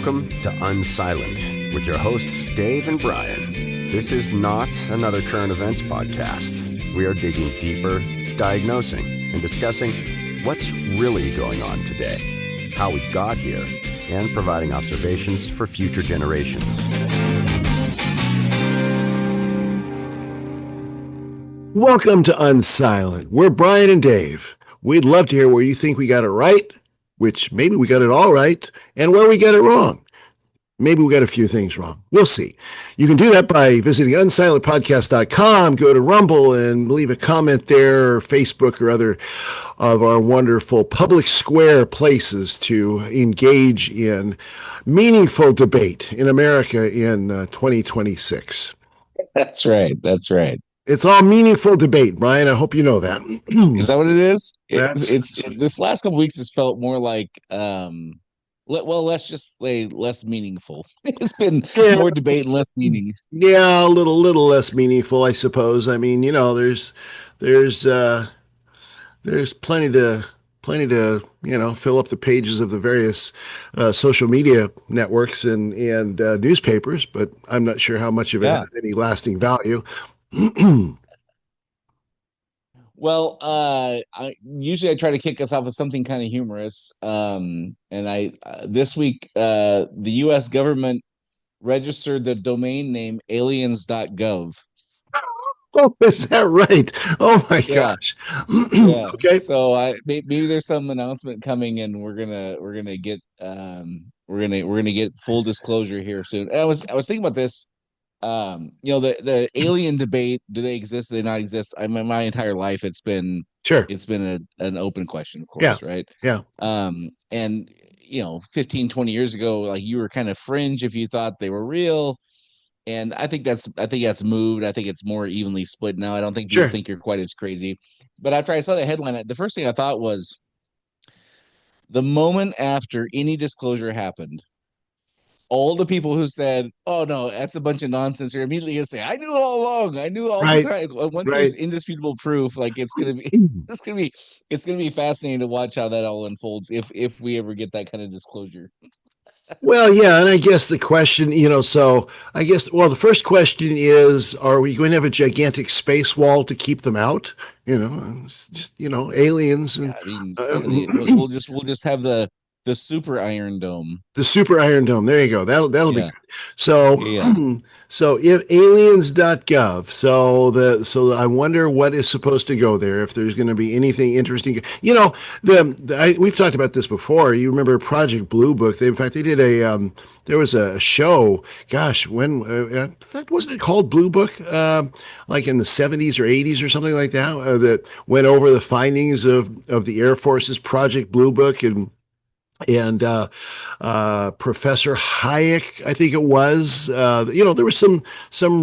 Welcome to Unsilent with your hosts Dave and Brian. This is not another current events podcast. We are digging deeper, diagnosing, and discussing what's really going on today, how we got here, and providing observations for future generations. Welcome to Unsilent. We're Brian and Dave. We'd love to hear where you think we got it right, which maybe we got it all right, and where we got it wrong. Maybe we got a few things wrong. We'll see. You can do that by visiting unsilentpodcast.com, go to Rumble and leave a comment there, or Facebook or other of our wonderful public square places to engage in meaningful debate in America in 2026. That's right. That's right. It's all meaningful debate, Brian. I hope you know that. Is that what it is? It's this last couple of weeks has felt more like let's just say less meaningful. It's been more debate and less meaning. Yeah, a little less meaningful, I suppose. I mean, you know, there's plenty to fill up the pages of the various social media networks and newspapers, but I'm not sure how much of it has any lasting value. Well, I usually try to kick us off with something kind of humorous. And this week, the U.S. government registered the domain name aliens.gov. Oh, is that right? Oh my gosh. Yeah. Okay. So maybe there's some announcement coming, and we're gonna get full disclosure here soon. And I was thinking about this. The alien debate, do they exist, do they not exist? I mean, my entire life it's been an open question, of course. Right. And 15 20 years ago, like, you were kind of fringe if you thought they were real, and I think that's moved. I think it's more evenly split now. I don't think people think you're quite as crazy. But after I saw the headline, the first thing I thought was, the moment after any disclosure happened, all the people who said, "Oh no, that's a bunch of nonsense," are immediately gonna say, "I knew all along. I knew all the time." Once there's indisputable proof, like, it's gonna be fascinating to watch how that all unfolds if we ever get that kind of disclosure. Well, yeah, and I guess the question, the first question is, are we going to have a gigantic space wall to keep them out? Aliens, and we'll just have the super Iron Dome. The super Iron Dome. There you go. That'll be good. So if aliens.gov, so I wonder what is supposed to go there, if there's going to be anything interesting. We've talked about this before. You remember Project Blue Book? They did there was a show, gosh, when, in fact, wasn't it called Blue Book? Like in the 70s or 80s or something like that, that went over the findings of the Air Force's Project Blue Book, and Professor Hayek, I think it was, there were some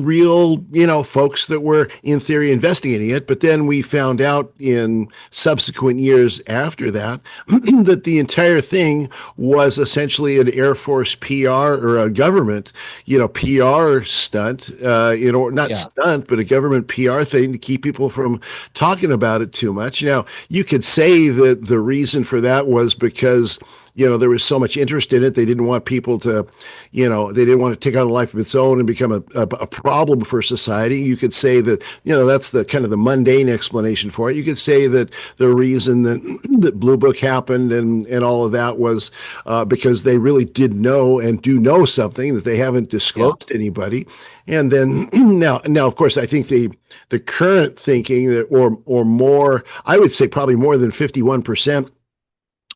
real, folks that were in theory investigating it, but then we found out in subsequent years after that, that the entire thing was essentially an Air Force PR or a government, PR stunt, stunt, but a government PR thing to keep people from talking about it too much. Now, you could say that the reason for that was because there was so much interest in it. They didn't want people to, they didn't want to take on a life of its own and become a problem for society. You could say that, that's the kind of the mundane explanation for it. You could say that the reason that Blue Book happened and all of that was because they really did know and do know something that they haven't disclosed to anybody. And then now, of course, I think the current thinking that, or more, I would say probably more than 51%.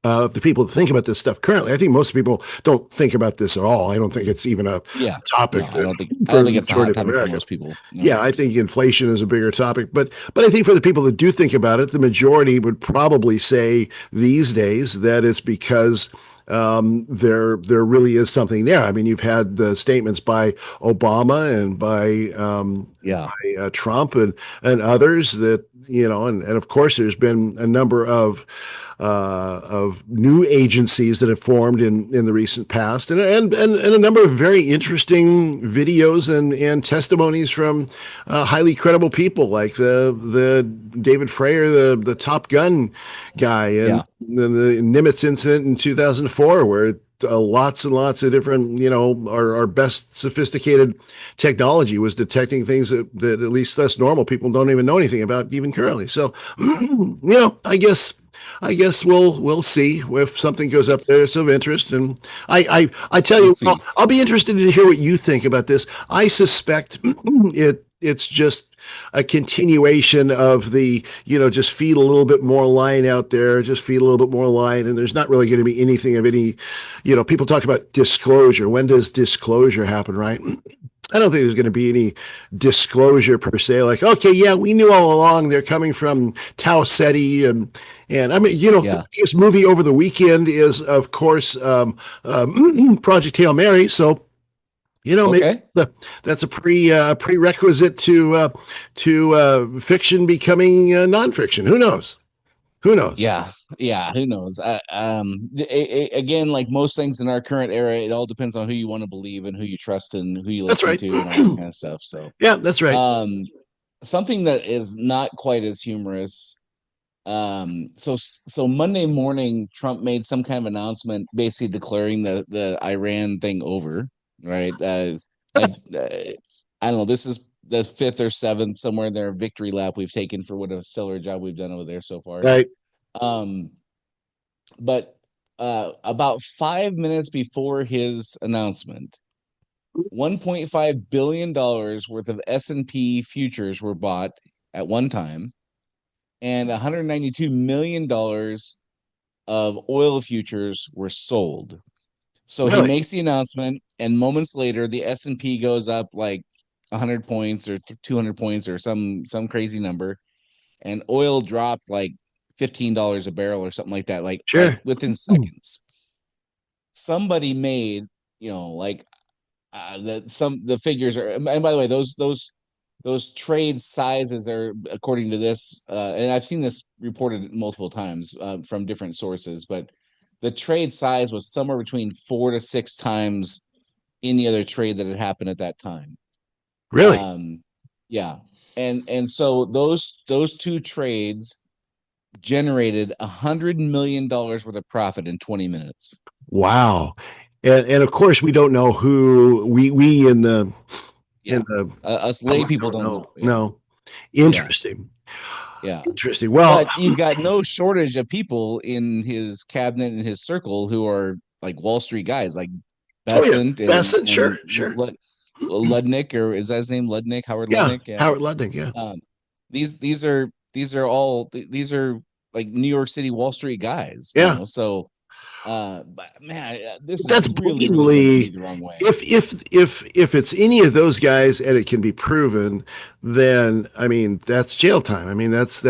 The people that think about this stuff currently, I think most people don't think about this at all. I don't think it's even a topic. No, I don't think it's a hot topic for most people. No. Yeah, I think inflation is a bigger topic, but I think for the people that do think about it, the majority would probably say these days that it's because there really is something there. I mean, you've had the statements by Obama and by Trump and others that, and of course there's been a number of new agencies that have formed in the recent past, and a number of very interesting videos and testimonies from highly credible people, like the David Freyer, the Top Gun guy, and the Nimitz incident in 2004, where lots and lots of different, our best sophisticated technology was detecting things that at least us normal people don't even know anything about even currently. So, I guess we'll see if something goes up there. It's of interest, and I tell you, I'll be interested to hear what you think about this. I suspect it's just a continuation of the, just feed a little bit more line out there, just feed a little bit more line, and there's not really going to be anything of any, people talk about disclosure. When does disclosure happen, right? I don't think there's going to be any disclosure per se. Like, okay, yeah, we knew all along they're coming from Tau Ceti, and I mean, the biggest movie over the weekend is, of course, Project Hail Mary. So, maybe that's a prerequisite to fiction becoming nonfiction. Who knows? Who knows? Yeah. Who knows? Again, like most things in our current era, it all depends on who you want to believe and who you trust and who you listen to and all that kind of stuff. So yeah, that's right. Something that is not quite as humorous. So Monday morning, Trump made some kind of announcement, basically declaring the Iran thing over. Right. I don't know. This is the 5th or 7th somewhere in there victory lap we've taken for what a stellar job we've done over there so far. Right. But about 5 minutes before his announcement, $1.5 billion worth of S&P futures were bought at one time, and $192 million of oil futures were sold. So he makes the announcement, and moments later, the S&P goes up like 100 points or 200 points or some crazy number, and oil dropped like $15 a barrel or something like that, like within seconds. Somebody made, the figures are, and by the way, those trade sizes are, according to this, and I've seen this reported multiple times from different sources, but the trade size was somewhere between 4 to 6 times any other trade that had happened at that time. Really? Yeah. And so those two trades generated $100 million worth of profit in 20 minutes. Wow. And of course we don't know who we in the us lay people don't know. No. Interesting. Yeah. Interesting. Well, but you've got no shortage of people in his cabinet and his circle who are like Wall Street guys, like Besant. Besant, sure. Ludnick, or is that his name? Ludnick, Howard Ludnick. Yeah, Howard Ludnick. Yeah. These are like New York City Wall Street guys. Yeah. So, but man, that's really the wrong way. If it's any of those guys and it can be proven, then I mean that's jail time. I mean that's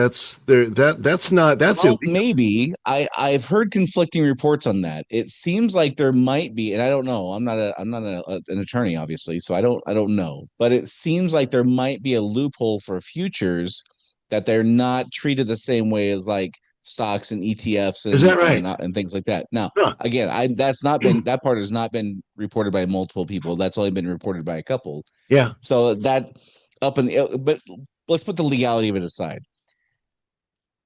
maybe I've heard conflicting reports on that. It seems like there might be, and I don't know. I'm not an attorney, obviously, so I don't know. But it seems like there might be a loophole for futures that they're not treated the same way as like stocks and ETFs and, is that right? and things like that. Now, again, that part has not been reported by multiple people. That's only been reported by a couple. Yeah. So that but let's put the legality of it aside.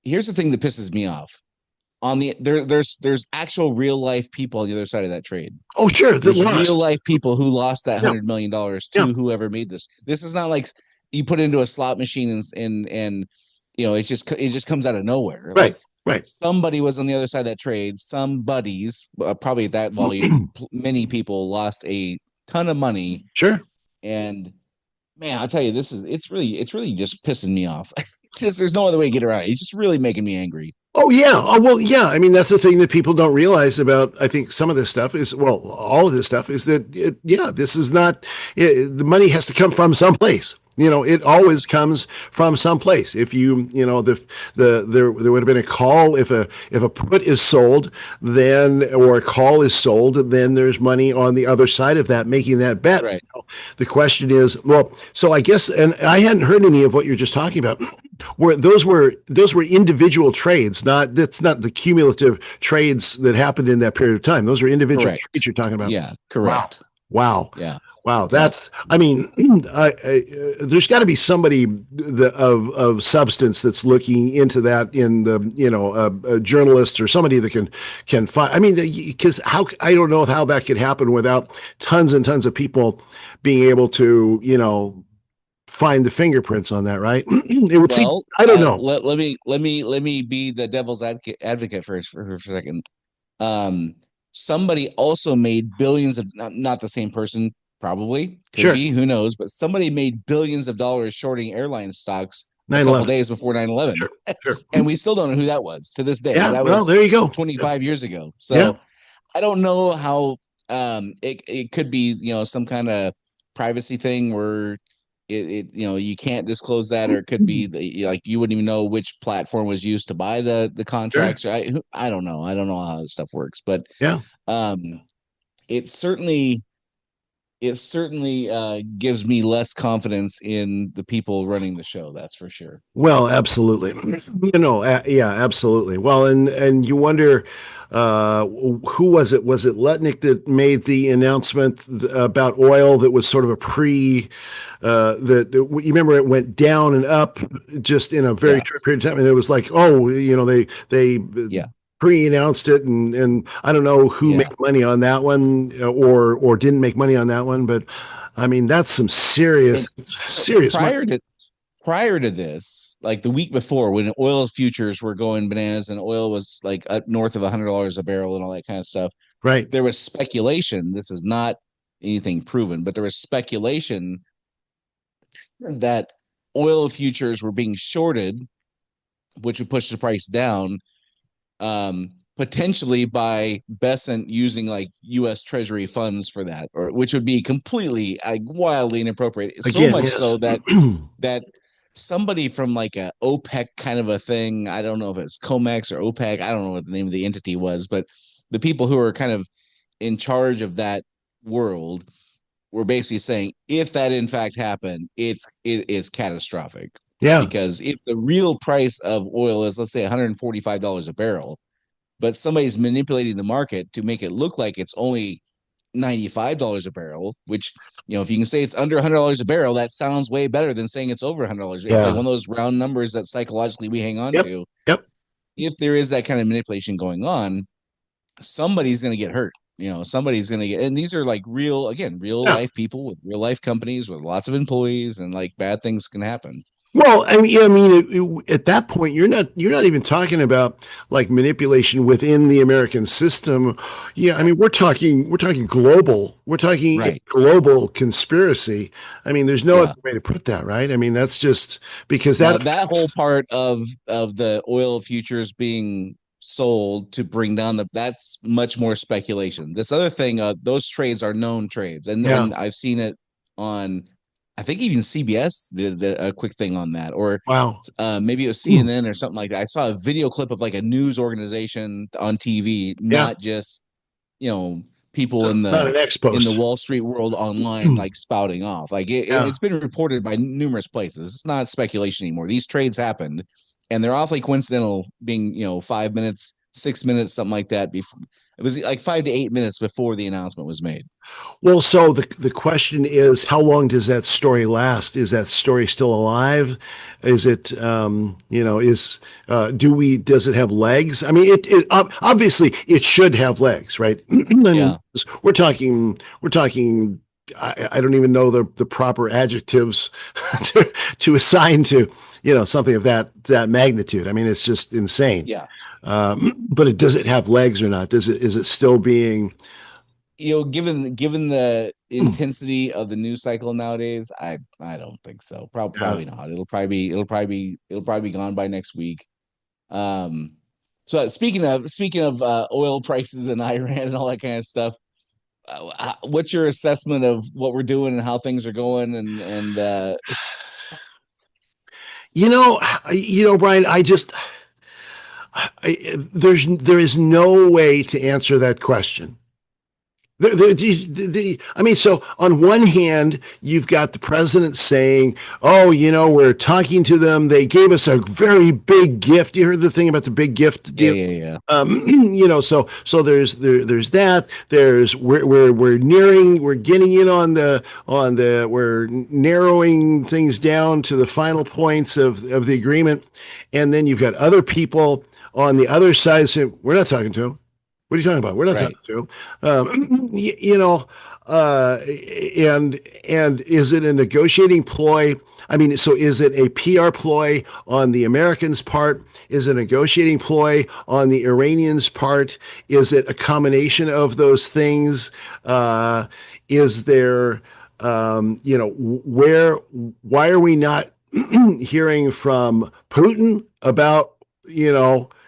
Here's the thing that pisses me off. There's actual real life people on the other side of that trade. Oh, sure. There's real life people who lost that $100 million to whoever made this. This is not like you put it into a slot machine and it just comes out of nowhere. Right. Somebody was on the other side of that trade. Somebody's probably at that volume. Many people lost a ton of money. Sure. And man, I'll tell you, it's really just pissing me off. There's no other way to get around it. It's just really making me angry. Oh, yeah. Oh, well, yeah. I mean, that's the thing that people don't realize about, I think, some of this stuff is, well, all of this stuff is that, this is not, the money has to come from someplace. It always comes from someplace. If there would have been a call if a put is sold, or a call is sold, then there's money on the other side of that making that bet. Right. The question is, well, so I guess, and I hadn't heard any of what you're just talking about. Those were individual trades, that's not the cumulative trades that happened in that period of time. Those are individual trades you're talking about. Yeah, correct. Wow. Yeah. Wow, that's. I mean, there's got to be somebody of substance that's looking into that in the a journalist or somebody that can find. I mean, because how I don't know how that could happen without tons and tons of people being able to find the fingerprints on that, right? It would seem. Well, I don't know. let me be the devil's advocate for a second. Um, Somebody also made billions of not the same person, probably could Sure, be, who knows, but somebody made billions of dollars shorting airline stocks a couple 9/11. days before 9/11. Sure, sure. And we still don't know who that was to this day. Yeah. That Well, was there you go. 25 years ago. Yeah. So I don't know how it could be, some kind of privacy thing where you can't disclose that, or it could be like you wouldn't even know which platform was used to buy the Sure. contracts. Right? I don't know. I don't know how this stuff works, but Yeah. um, it certainly gives me less confidence in the people running the show. That's for sure. Well, absolutely. Yeah, absolutely. Well, and you wonder who was it? Was it Letnick that made the announcement about oil that was sort of a that you remember it went down and up just in a very Yeah. short period of time, and it was like, oh, they Yeah. pre-announced it, and I don't know who Yeah. made money on that one or didn't make money on that one, but I mean that's some And serious money. prior to this, like the week before, when oil futures were going bananas and oil was like up north of $100 a barrel and all that kind of stuff, Right. there was speculation. This is not anything proven, but there was speculation that oil futures were being shorted, which would push the price down, potentially by Besant using like U.S. Treasury funds for that, or which would be completely wildly inappropriate. So Again, much yes. so that somebody from like a OPEC kind of a thing, I don't know if it's COMEX or OPEC, I don't know what the name of the entity was, but the people who are kind of in charge of that world were basically saying if that in fact happened, it is catastrophic. Yeah. Because if the real price of oil is, let's say, $145 a barrel, but somebody's manipulating the market to make it look like it's only $95 a barrel, which, if you can say it's under $100 a barrel, that sounds way better than saying it's over $100. It's like Yeah. one of those round numbers that psychologically we hang on Yep. to. Yep. If there is that kind of manipulation going on, somebody's going to get hurt. Somebody's going to get, and these are like real, again, real Yeah. life people with real life companies with lots of employees, and like bad things can happen. Well, at that point, you're not even talking about like manipulation within the American system. Yeah, I mean, we're talking global. We're talking a Right. global conspiracy. I mean, there's no Yeah. other way to put that, right? I mean, that's just because Now, that. that whole part of the oil futures being sold to bring down that's much more speculation. This other thing, those trades are known trades, and Yeah. I've seen it on, I think even CBS did a quick thing on that, or Wow. maybe it was CNN or something like that. I saw a video clip of like a news organization on TV, Yeah. not just people in Not an the ex-post. Wall Street world online like spouting off. Like Yeah. it's been reported by numerous places. It's not speculation anymore. These trades happened, and they're awfully coincidental. Being 5 minutes, 6 minutes, something like that. Before it was like 5 to 8 minutes before the announcement was made. Well, so the question is, how long does that story last? Is that story still alive? Is it, does it have legs? I mean, obviously it should have legs, right? Yeah. We're talking. I don't even know the proper adjectives to assign to something of that magnitude. I mean, it's just insane. Yeah. But does it have legs or not? Is it still being? Given the intensity of the news cycle nowadays, I don't think so. Probably not. It'll probably be gone by next week. So speaking of oil prices and Iran and all that kind of stuff, what's your assessment of what we're doing and how things are going? And Brian, there is no way to answer that question. I mean, so on one hand, you've got the president saying, "Oh, we're talking to them. They gave us a very big gift." You heard the thing about the big gift Yeah, deal? yeah. So there's that. There's we're getting in we're narrowing things down to the final points of the agreement, and then you've got other people on the other side saying, "We're not talking to them. What are you talking about? We're not Right. talking to him." And is it a negotiating ploy? I mean, so is it a PR ploy on the Americans' part? Is it a negotiating ploy on the Iranians' part? Is it a combination of those things? Is there, why are we not hearing from Putin about,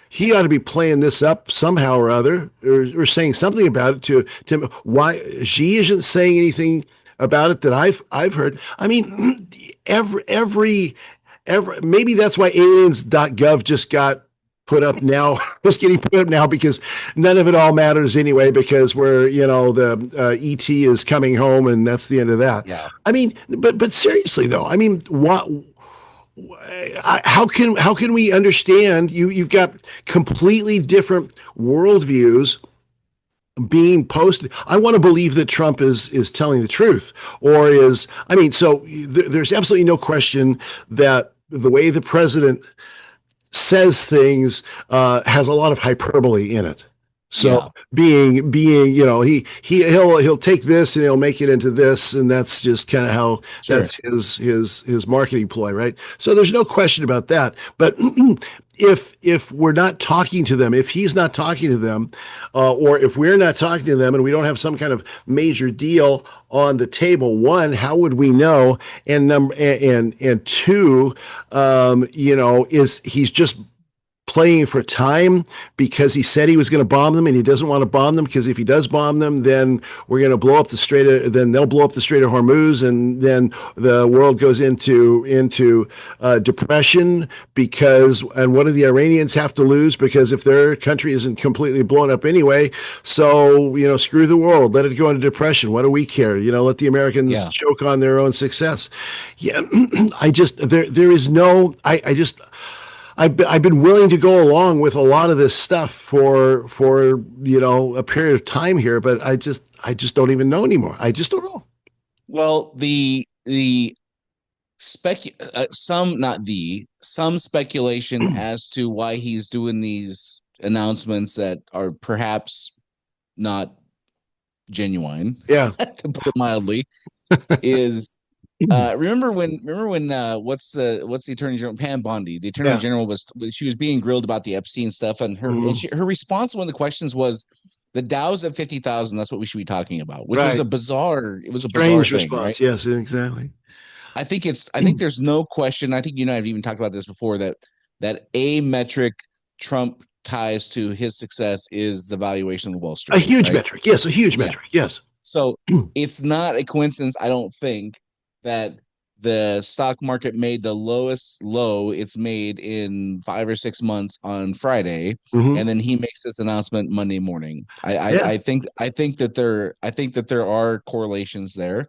he ought to be playing this up somehow or other, or saying something about it to why Xi isn't saying anything about it that I've heard. I mean, every maybe that's why aliens.gov just got put up now, just getting put up now, because none of it all matters anyway, because the ET is coming home and that's the end of that. Yeah. I mean, but seriously though, I mean, what? How can we understand you've got completely different worldviews being posted? I want to believe that Trump is telling the truth, or there's absolutely no question that the way the president says things has a lot of hyperbole in it. So being, he'll take this and he'll make it into this, and that's just kind of how that's his marketing ploy, right? So there's no question about that. But if we're not talking to them, if he's not talking to them, or if we're not talking to them, and we don't have some kind of major deal on the table, one, how would we know? And two, is he's just playing for time because he said he was going to bomb them, and he doesn't want to bomb them, because if he does bomb them, then we're going to blow up then they'll blow up the Strait of Hormuz, and then the world goes into depression, and what do the Iranians have to lose? Because if their country isn't completely blown up anyway, so screw the world, let it go into depression. What do we care? Let the Americans choke on their own success. Yeah. I've been willing to go along with a lot of this stuff for a period of time here, but I just don't even know anymore. I just don't know. Well, some speculation as to why he's doing these announcements that are perhaps not genuine, to put it mildly, is remember when what's the Attorney General, Pam Bondi, the Attorney General, she was being grilled about the Epstein stuff, and her response to one of the questions was, the Dow's at 50,000, that's what we should be talking about, which was a bizarre strange thing, response, right? Yes, exactly. I think there's no question, I think you and I have even talked about this before, that a metric Trump ties to his success is the valuation of Wall Street. A huge metric, yes, a huge metric, yes. So it's not a coincidence, I don't think, that the stock market made the lowest low it's made in 5 or 6 months on Friday, and then he makes this announcement Monday morning. I think that there are correlations there.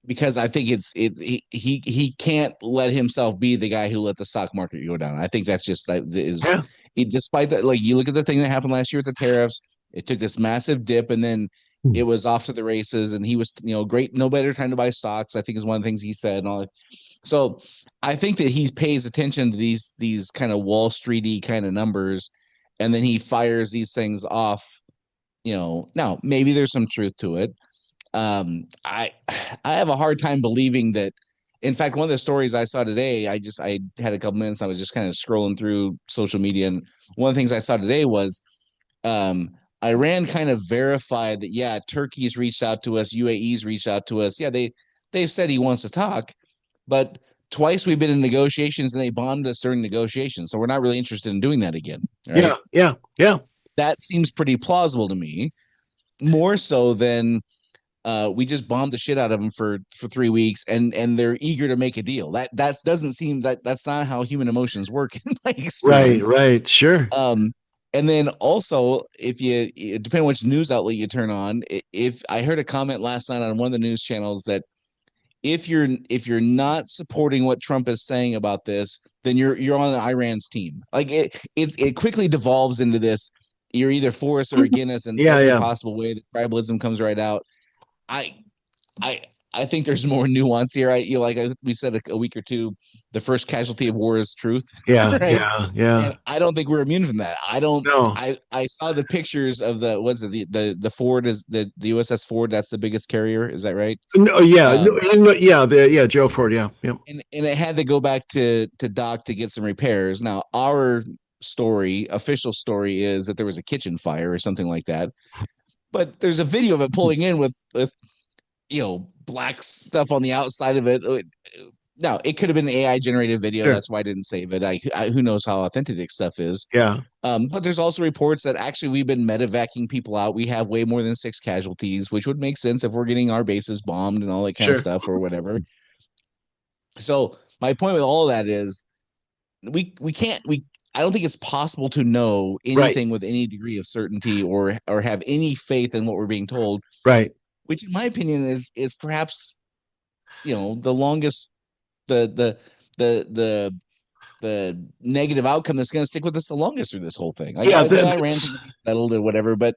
Because I think he can't let himself be the guy who let the stock market go down. I think that's just despite that, like, you look at the thing that happened last year with the tariffs, it took this massive dip, and then it was off to the races, and he was, great, no better time to buy stocks, I think, is one of the things he said and all that. So I think that he pays attention to these kind of Wall Streety kind of numbers, and then he fires these things off. Now maybe there's some truth to it. I have a hard time believing that. In fact, one of the stories I saw today, I had a couple minutes, I was just kind of scrolling through social media, and one of the things I saw today was Iran kind of verified that, Turkey's reached out to us, UAE's reached out to us. They've said he wants to talk, but twice we've been in negotiations and they bombed us during negotiations, so we're not really interested in doing that again. Right? Yeah. That seems pretty plausible to me, more so than we just bombed the shit out of them for 3 weeks, and they're eager to make a deal. That doesn't seem that's not how human emotions work in my experience. Right, sure. And then also, if you depending on which news outlet you turn on, if I heard a comment last night on one of the news channels that if you're not supporting what Trump is saying about this, then you're on Iran's team. Like it quickly devolves into this. You're either for us or against us in every possible way. The tribalism comes right out. I I I think there's more nuance here. Like we said a week or two, the first casualty of war is truth. Yeah, right? yeah. And I don't think we're immune from that. I don't. No. I saw the pictures of the Ford is the USS Ford. That's the biggest carrier. Is that right? No, yeah, Joe Ford, yeah. And it had to go back to dock to get some repairs. Now our official story is that there was a kitchen fire or something like that. But there's a video of it pulling in with black stuff on the outside of it. Now it could have been an AI generated video. Sure. That's why I didn't save it. Who knows how authentic stuff is. Yeah. But there's also reports that actually we've been medevacing people out. We have way more than 6 casualties, which would make sense if we're getting our bases bombed and all that kind of stuff or whatever. So my point with all of that is I don't think it's possible to know anything with any degree of certainty or have any faith in what we're being told. Right. Which in my opinion is perhaps, the longest, the negative outcome that's going to stick with us the longest through this whole thing. Like, I ran settled or whatever, but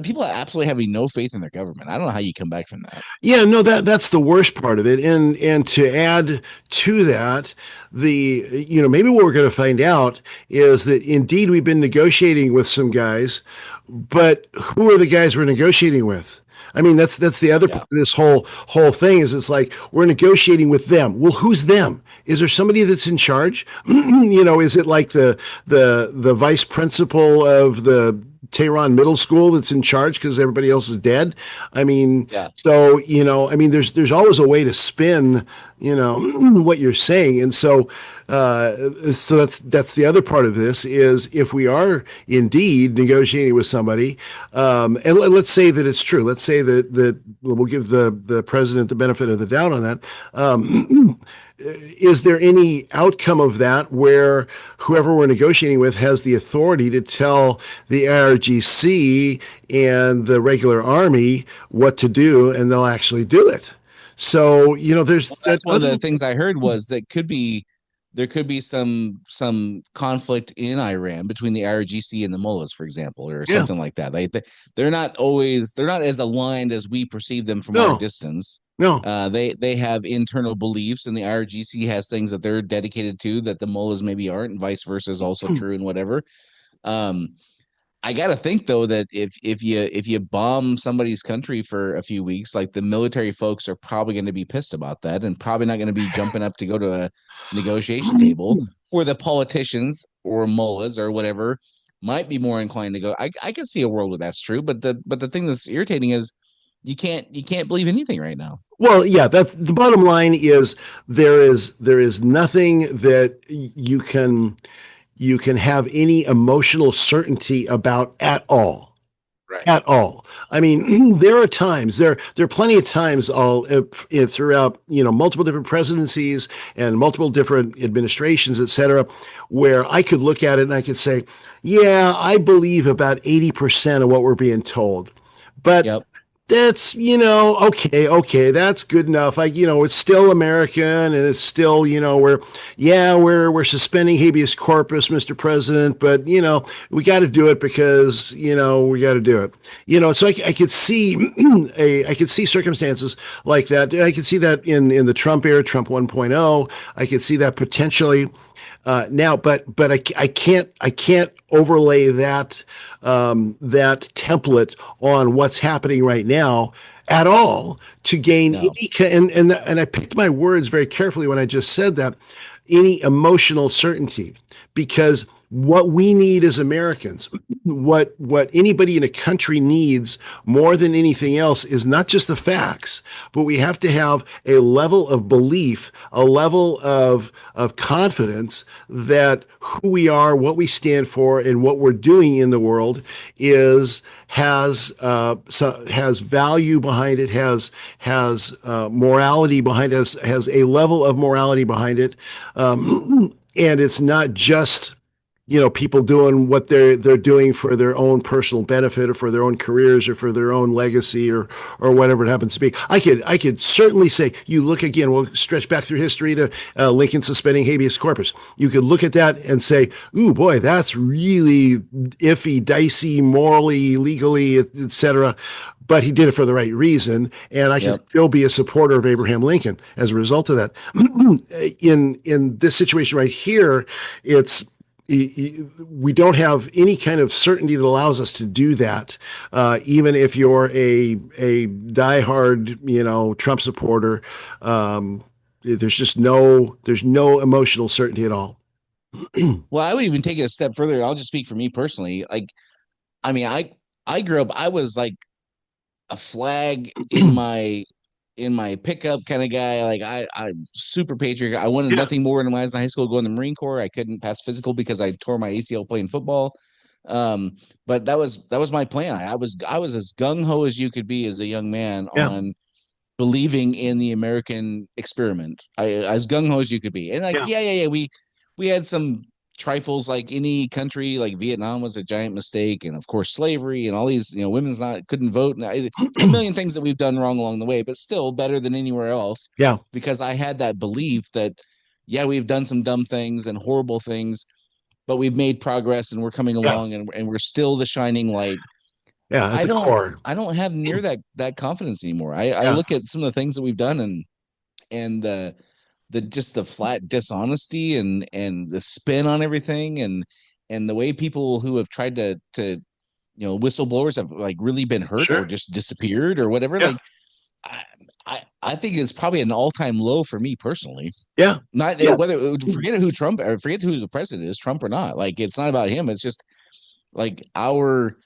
people are absolutely having no faith in their government. I don't know how you come back from that. Yeah, no, that's the worst part of it. And to add to that, maybe what we're going to find out is that indeed we've been negotiating with some guys, but who are the guys we're negotiating with? I mean, that's the other part of this whole thing is it's like we're negotiating with them. Well, who's them? Is there somebody that's in charge? Is it like the vice principal of the Tehran Middle School that's in charge because everybody else is dead? I mean, so there's always a way to spin what you're saying, and so that's the other part of this is if we are indeed negotiating with somebody, and let's say that it's true. Let's say that we'll give the president the benefit of the doubt on that. Is there any outcome of that where whoever we're negotiating with has the authority to tell the IRGC and the regular army what to do, and they'll actually do it? So, that's one of the things I heard was that there could be some conflict in Iran between the IRGC and the mullahs, for example, or something like that. They're not as aligned as we perceive them from our distance. No, they have internal beliefs, and the IRGC has things that they're dedicated to that the mullahs maybe aren't, and vice versa is also true, and whatever. I got to think though that if you bomb somebody's country for a few weeks, like the military folks are probably going to be pissed about that, and probably not going to be jumping up to go to a negotiation table. Or the politicians or mullahs or whatever might be more inclined to go. I can see a world where that's true, but the thing that's irritating is you can't believe anything right now. Well, yeah, that's the bottom line is there is nothing that you can have any emotional certainty about at all. Right. At all. I mean, there are times, there are plenty of times throughout, multiple different presidencies and multiple different administrations, et cetera, where I could look at it and I could say, yeah, I believe about 80% of what we're being told. But that's, okay, that's good enough. It's still American, and it's still, we're suspending habeas corpus, Mr. President, but, we got to do it because, we got to do it. So I could see circumstances like that. I could see that in the Trump era, Trump 1.0. I could see that potentially now, but I can't overlay that template on what's happening right now at all to gain any, and I picked my words very carefully when I just said that, any emotional certainty, because what we need as Americans, what anybody in a country needs more than anything else is not just the facts, but we have to have a level of belief, a level of confidence that who we are, what we stand for, and what we're doing in the world has value behind it, has morality behind it, has a level of morality behind it, and it's not just people doing what they're doing for their own personal benefit or for their own careers or for their own legacy or whatever it happens to be. I could certainly say, you look again, we'll stretch back through history to Lincoln suspending habeas corpus. You could look at that and say, ooh, boy, that's really iffy, dicey, morally, legally, etc. But he did it for the right reason, and I can still be a supporter of Abraham Lincoln as a result of that. In this situation right here, we don't have any kind of certainty that allows us to do that. Even if you're a diehard, Trump supporter, there's no emotional certainty at all. Well, I would even take it a step further. I'll just speak for me personally. I grew up, I was like a flag in my pickup kind of guy. Like I'm super patriot. I wanted nothing more than when I was in high school, go in the Marine Corps. I couldn't pass physical because I tore my ACL playing football. But that was my plan. I was as gung-ho as you could be as a young man on believing in the American experiment. As gung-ho as you could be. And we had some trifles, like any country, like Vietnam was a giant mistake, and of course slavery and all these, women's couldn't vote, and a million things that we've done wrong along the way, but still better than anywhere else. Because I had that belief that we've done some dumb things and horrible things, but we've made progress and we're coming along, and we're still the shining light. I don't have near that confidence anymore. I look at some of the things that we've done and the just the flat dishonesty and the spin on everything and the way people who have tried to whistleblowers have like really been hurt or just disappeared or whatever. Like I think it's probably an all-time low for me personally. Whether forget who Trump or forget who the president is, Trump or not. Like, it's not about him. It's just like our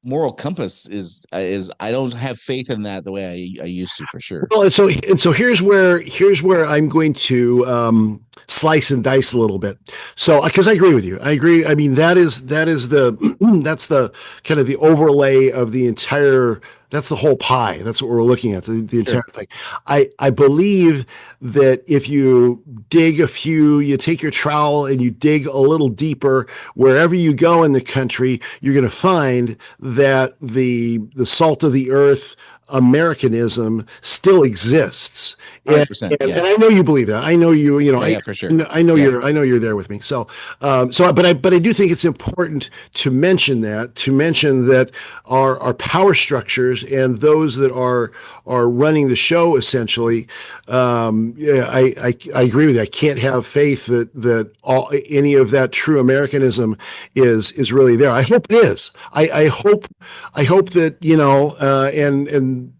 moral compass is I don't have faith in that the way I used to, for sure. Well, and so here's where I'm going to slice and dice a little bit. So, because I agree with you, I agree. I mean, that's the kind of the overlay of the entire. That's the whole pie. That's what we're looking at, the entire thing. I believe that if you you take your trowel and you dig a little deeper, wherever you go in the country, you're going to find that the salt of the earth Americanism still exists. And I know you believe that. I know you. For sure. I know you're there with me. But I do think it's important to mention that our power structures and those that are running the show essentially. I agree with you. I can't have faith that any of that true Americanism is really there. I hope it is. I hope that and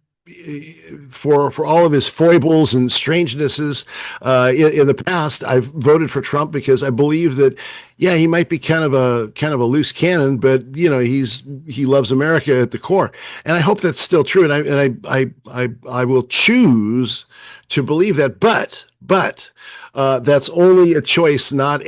for all of his foibles and strangenesses in the past, I've voted for Trump because I believe that he might be kind of a loose cannon, but he loves America at the core, and I hope that's still true. And I will choose to believe that, but that's only a choice, not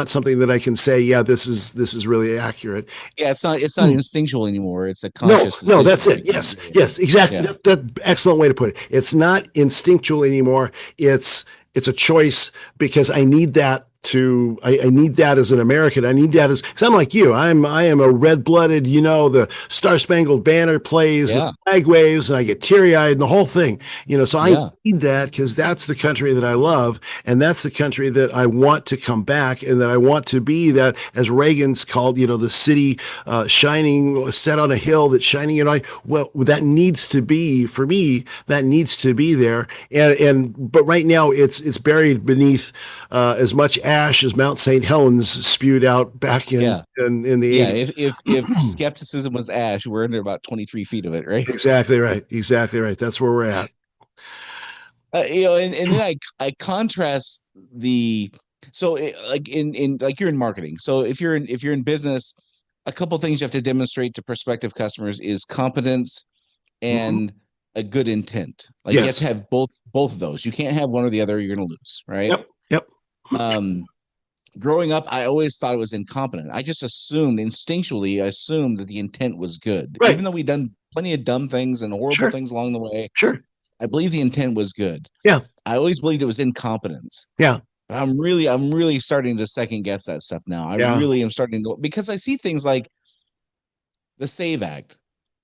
something that I can say, this is really accurate. It's not instinctual anymore. It's a conscious decision. No, that's it. Yes, exactly. That excellent way to put it. It's not instinctual anymore. It's a choice because I need that I need that as an American. I need that because I'm like you. I am a red-blooded, the Star-Spangled Banner plays, the flag waves, and I get teary-eyed and the whole thing. So I need that because that's the country that I love, and that's the country that I want to come back, and that I want to be that, as Reagan's called, the city shining, set on a hill that's shining. That needs to be, for me, that needs to be there. But right now it's buried beneath as much ash as Mount St. Helens spewed out back in the 80s. If skepticism was ash, we're under about 23 feet of it, right? Exactly right. That's where we're at. And then I contrast like you're in marketing. So if you're in business, a couple of things you have to demonstrate to prospective customers is competence and a good intent. Like you have to have both of those. You can't have one or the other. You're going to lose, right? Yep. Growing up, I always thought it was incompetent. I just instinctually assumed that the intent was good. Right. Even though we'd done plenty of dumb things and horrible things along the way. Sure. I believe the intent was good. Yeah. I always believed it was incompetence. Yeah. I'm really starting to second guess that stuff now. I really am starting to, because I see things like the Save Act.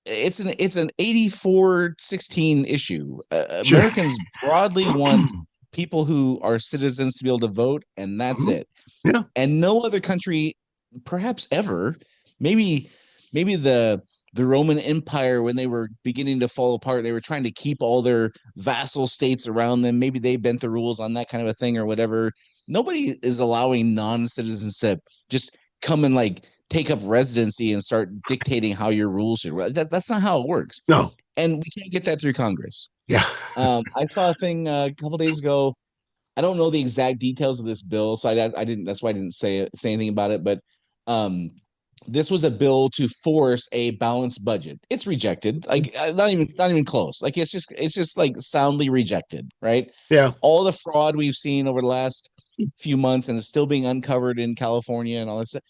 It's an 84-16 issue. Sure. Americans broadly want people who are citizens to be able to vote, and that's it. Yeah. And no other country, perhaps ever, maybe the Roman Empire, when they were beginning to fall apart, they were trying to keep all their vassal states around them. Maybe they bent the rules on that kind of a thing or whatever. Nobody is allowing non-citizens to just come and like take up residency and start dictating how your rules should work. That's not how it works. No. And we can't get that through Congress. Yeah. I saw a thing a couple days ago. I don't know the exact details of this bill, so I didn't. That's why I didn't say anything about it. But um, this was a bill to force a balanced budget. It's rejected, like not even close. Like it's just like soundly rejected, right? Yeah. All the fraud we've seen over the last few months, and it's still being uncovered in California and all this stuff.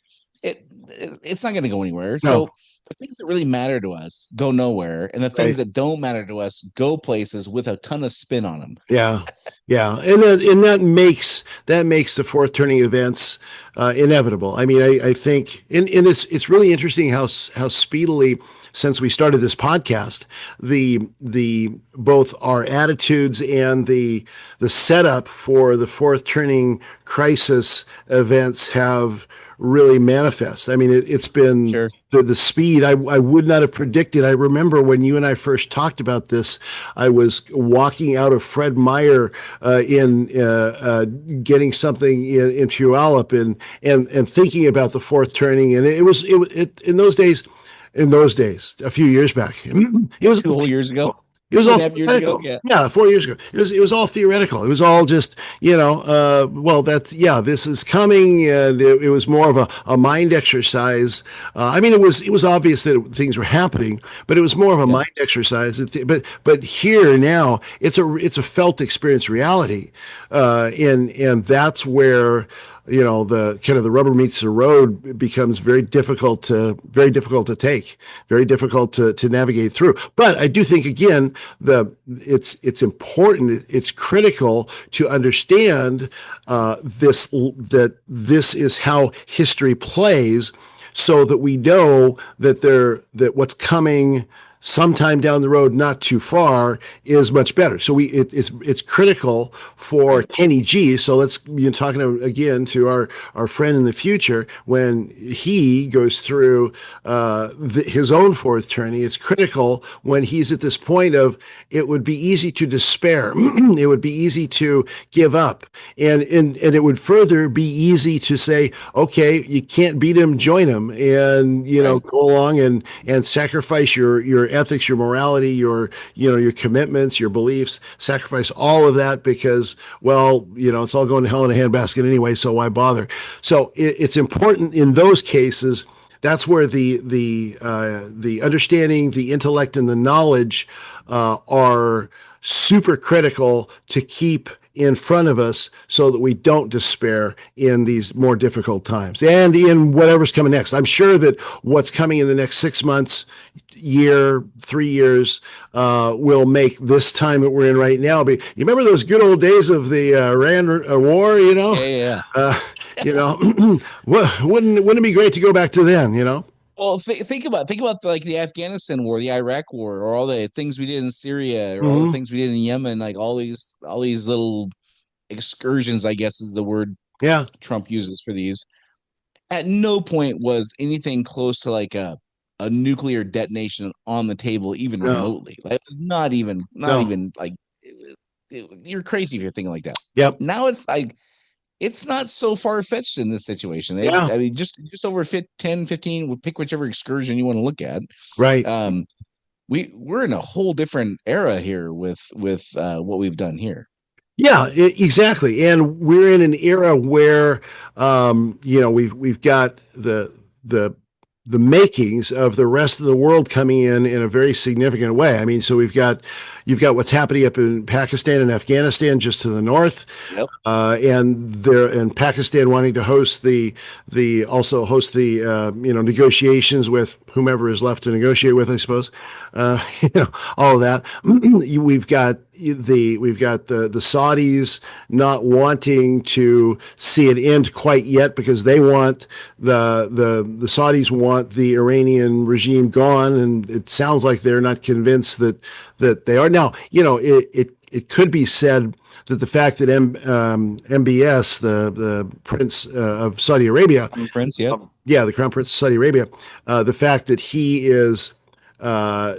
It's not going to go anywhere. No. So the things that really matter to us go nowhere, and the things that don't matter to us go places with a ton of spin on them. Yeah, yeah, and that makes the fourth turning events inevitable. I mean, I think, and it's really interesting how speedily, since we started this podcast, the both our attitudes and the setup for the fourth turning crisis events have really manifest. I mean, it's been sure. the speed I would not have predicted. I remember when you and I first talked about this, I was walking out of Fred Meyer in getting something in Puyallup and thinking about the fourth turning, and it was in those days, a few years back, it was 2 whole years ago. It was all years ago. Yeah, 4 years ago. It was all theoretical. It was all just, well, this is coming, and it was more of a mind exercise. I mean, it was obvious that things were happening, but it was more of a mind exercise. But here now, it's a felt experience reality, and that's where, the kind of the rubber meets the road becomes very difficult to take, very difficult to navigate through. But I do think, again, it's important, it's critical to understand that this is how history plays, so that we know that what's coming sometime down the road, not too far, is much better. So it's critical for Kenny G. So let's talking again to our friend in the future, when he goes through his own fourth turning. It's critical when he's at this point of, it would be easy to despair. It would be easy to give up, and it would further be easy to say, okay, you can't beat him, join him, and go along and sacrifice your ethics, your morality, your commitments, your beliefs, sacrifice all of that because, well, it's all going to hell in a handbasket anyway, so why bother? So it's important in those cases. That's where the understanding, the intellect, and the knowledge are super critical to keep in front of us, so that we don't despair in these more difficult times and in whatever's coming next. I'm sure that what's coming in the next 6 months, year, 3 years, will make this time that we're in right now be. You remember those good old days of the Iran war? Yeah. Wouldn't it be great to go back to then? Well, think about like the Afghanistan war, the Iraq war, or all the things we did in Syria, or all the things we did in Yemen, like all these little excursions, I guess is the word Trump uses for these. At no point was anything close to like a nuclear detonation on the table, even remotely. Like not even like you're crazy if you're thinking like that. Yep. Now it's like, it's not so far-fetched in this situation. I mean, just over 10, 15, we'll pick whichever excursion you want to look at. Right. We're in a whole different era here with what we've done here. Yeah, exactly. And we're in an era where, we've got the makings of the rest of the world coming in a very significant way. I mean, so we've got, You've got what's happening up in Pakistan and Afghanistan just to the north. Yep. And Pakistan wanting to host the negotiations with whomever is left to negotiate with, I suppose. All of that. We've got the Saudis not wanting to see it end quite yet because they want the Saudis want the Iranian regime gone, and it sounds like they're not convinced that they are. Now, it could be said that the fact that MBS, the Prince of Saudi Arabia, the Prince, the Crown Prince of Saudi Arabia, the fact that he is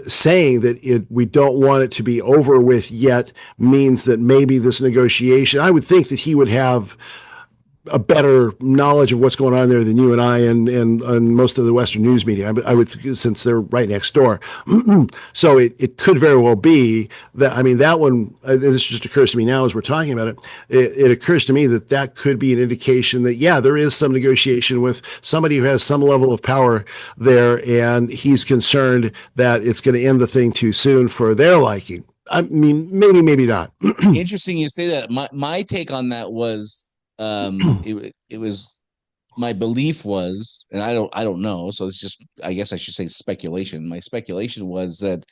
saying that we don't want it to be over with yet means that maybe this negotiation, I would think that he would have a better knowledge of what's going on there than you and I and most of the Western news media. I would, since they're right next door. So it could very well be that, that one, this just occurs to me now as we're talking about it, it occurs to me that could be an indication that, there is some negotiation with somebody who has some level of power there, and he's concerned that it's going to end the thing too soon for their liking. Maybe not. Interesting you say that. My take on that was, it was, my belief was, and I don't know, so it's just, I guess I should say speculation. My speculation was that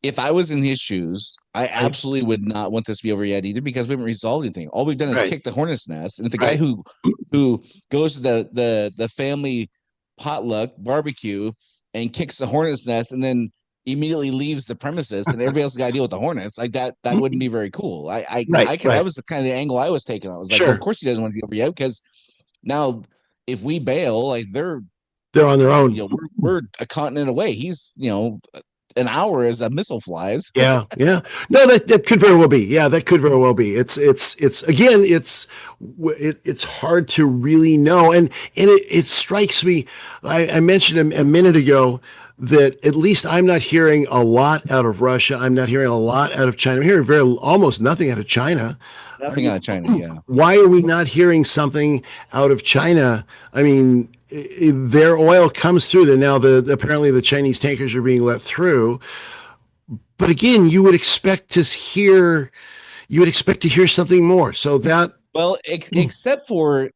if I was in his shoes, I absolutely would not want this to be over yet either, because we haven't resolved anything. All we've done is kick the hornet's nest. And if the guy who goes to the family potluck barbecue and kicks the hornet's nest and then immediately leaves the premises and everybody else got to deal with the hornets, like that wouldn't be very cool. That was the kind of the angle I was taking. I was like, well, of course he doesn't want to be over yet, because now if we bail, like they're on their own. We're a continent away. He's an hour as a missile flies. No, that could very well be. Yeah, that could very well be. It's again, it's hard to really know, and it strikes me. I mentioned a minute ago that at least I'm not hearing a lot out of Russia. I'm not hearing a lot out of China. I'm hearing almost nothing out of China. Nothing out of China, yeah. Why are we not hearing something out of China? Their oil comes through. Now, apparently the Chinese tankers are being let through. But again, you would expect to hear something more. So that, well, except for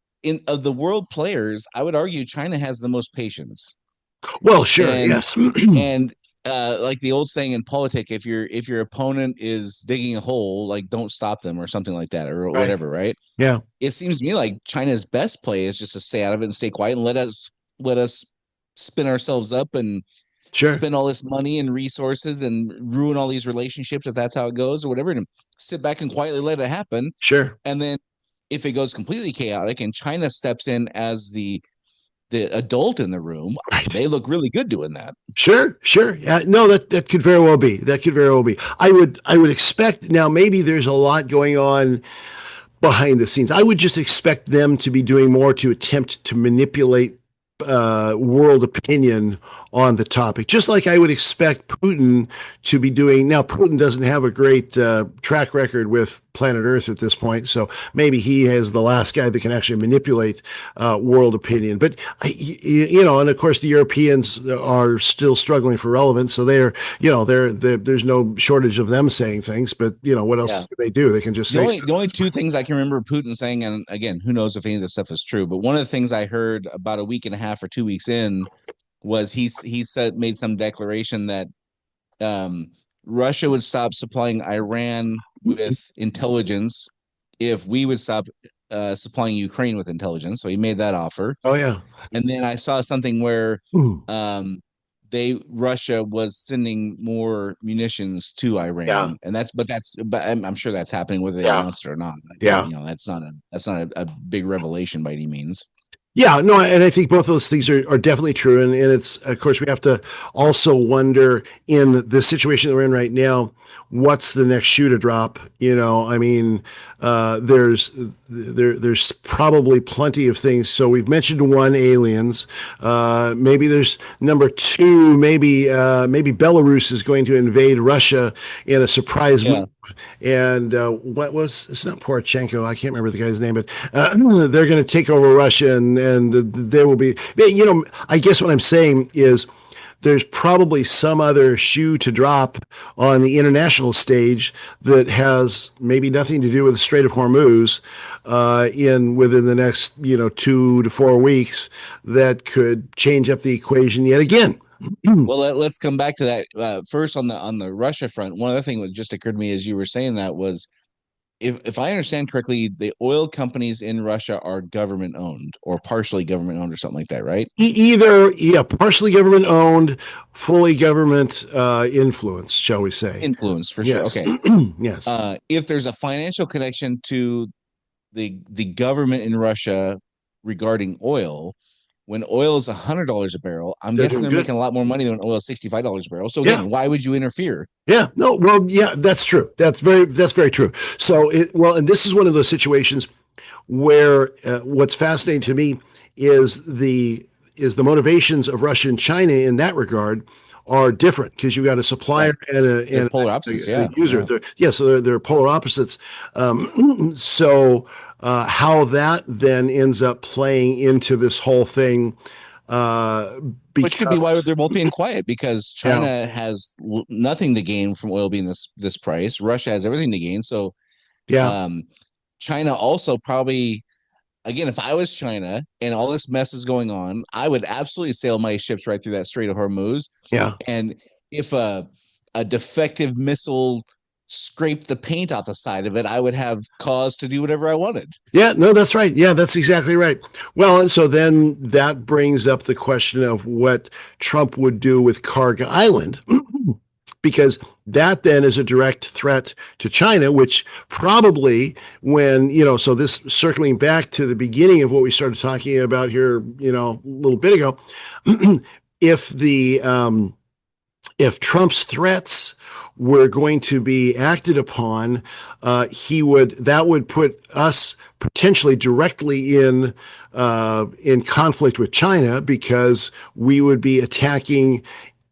of the world players, I would argue China has the most patience. Well, sure, yes. And like the old saying in politics, if your opponent is digging a hole, like don't stop them or something like that, or whatever, right? Yeah. It seems to me like China's best play is just to stay out of it and stay quiet and let us spin ourselves up and spend all this money and resources and ruin all these relationships if that's how it goes or whatever, and sit back and quietly let it happen. Sure. And then if it goes completely chaotic and China steps in as the adult in the room, they look really good doing that. Sure. Yeah, no, that could very well be. I would expect, now maybe there's a lot going on behind the scenes. I would just expect them to be doing more to attempt to manipulate world opinion on the topic, just like I would expect Putin to be doing. Now, Putin doesn't have a great track record with planet Earth at this point, so maybe he is the last guy that can actually manipulate world opinion. But and of course the Europeans are still struggling for relevance, so they're there's no shortage of them saying things. But what else can they do? They can just say the only two things I can remember Putin saying, and again, who knows if any of this stuff is true, but one of the things I heard about a week and a half or 2 weeks in was he made some declaration that Russia would stop supplying Iran with intelligence if we would stop supplying Ukraine with intelligence. So he made that offer. Oh yeah. And then I saw something where Russia was sending more munitions to Iran. Yeah. And but I'm sure that's happening whether they announced it or not. Yeah. That's not a big revelation by any means. Yeah, no, and I think both of those things are definitely true. And it's, of course, we have to also wonder in the situation that we're in right now, what's the next shoe to drop? There's probably plenty of things. So we've mentioned one, aliens. Maybe there's number two. Maybe Belarus is going to invade Russia in a surprise move. And it's not Poroshenko. I can't remember the guy's name, but they're going to take over Russia, and there will be. I guess what I'm saying is, there's probably some other shoe to drop on the international stage that has maybe nothing to do with the Strait of Hormuz within the next 2 to 4 weeks that could change up the equation yet again. Well, let's come back to that first on the Russia front. One other thing that just occurred to me as you were saying that was, if I understand correctly, the oil companies in Russia are government owned or partially government owned or something like that, right? Either, partially government owned, fully government influence, shall we say? Influence for sure. Yes. Okay. Yes. If there's a financial connection to the government in Russia regarding oil, when oil is $100 a barrel, I'm guessing they're making a lot more money than oil is $65 a barrel. So again, why would you interfere? Yeah, no, well, yeah, that's true. That's very true. So and this is one of those situations where what's fascinating to me is the motivations of Russia and China in that regard are different, because you've got a supplier and polar opposites, a user. So they're polar opposites. So how that then ends up playing into this whole thing, which could be why they're both being quiet, because China has nothing to gain from oil being this price. Russia has everything to gain. So China also probably, again, if I was China and all this mess is going on, I would absolutely sail my ships right through that Strait of Hormuz. Yeah. And if a defective missile scraped the paint off the side of it, I would have cause to do whatever I wanted. Yeah, no, that's right. Yeah, that's exactly right. Well, and so then that brings up the question of what Trump would do with Kharg Island, because that then is a direct threat to China, which probably so this, circling back to the beginning of what we started talking about here, a little bit ago, if Trump's threats were going to be acted upon, that would put us potentially directly in conflict with China, because we would be attacking